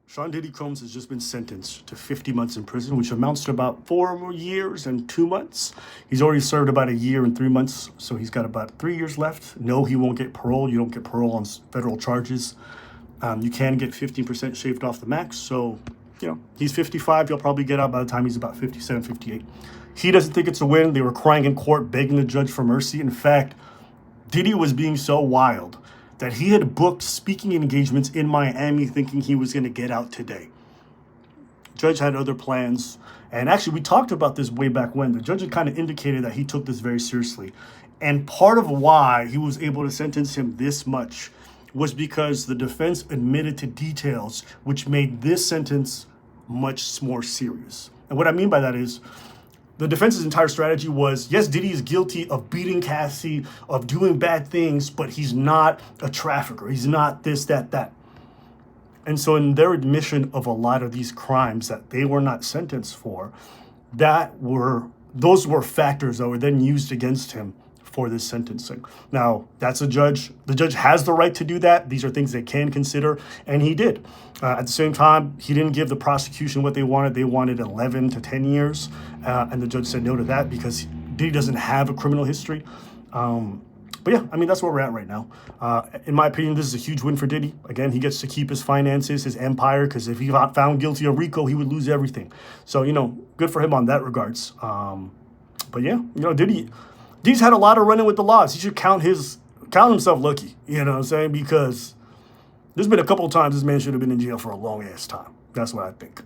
Sean Diddy Combs has just been sentenced to 50 months in prison, which amounts to about 4 years and 2 months. He's already served about 1 year and 3 months, so he's got about 3 years left. No, he won't get parole. You don't get parole on federal charges. You can get 15% shaved off the max. So, he's 55. He'll probably get out by the time he's about 57, 58. He doesn't think it's a win. They were crying in court, begging the judge for mercy. In fact, Diddy was being so wild that he had booked speaking engagements in Miami thinking he was going to get out today. Judge had other plans. And actually, we talked about this way back when. The judge had kind of indicated that he took this very seriously. And part of why he was able to sentence him this much was because the defense admitted to details which made this sentence much more serious. And what I mean by that is, the defense's entire strategy was, yes, Diddy is guilty of beating Cassie, of doing bad things, but he's not a trafficker. He's not this, that. And so in their admission of a lot of these crimes that they were not sentenced for, those were factors that were then used against him for this sentencing. Now, that's a judge. The judge has the right to do that. These are things they can consider, and he did. At the same time, he didn't give the prosecution what they wanted. They wanted 11 to 10 years, and the judge said no to that because Diddy doesn't have a criminal history. But yeah, I mean, that's where we're at right now. In my opinion, this is a huge win for Diddy. Again, he gets to keep his finances, his empire, because if he got found guilty of RICO, he would lose everything. So, good for him on that regards. But yeah, Diddy's had a lot of running with the laws. He should count himself lucky, you know what I'm saying? Because there's been a couple of times this man should have been in jail for a long ass time. That's what I think,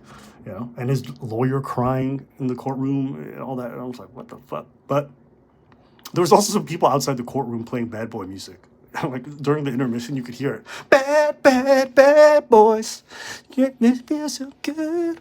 and his lawyer crying in the courtroom and all that. And I was like, what the fuck? But there was also some people outside the courtroom playing bad boy music. Like during the intermission, you could hear it. Bad, bad, bad boys. Yeah, this feels so good.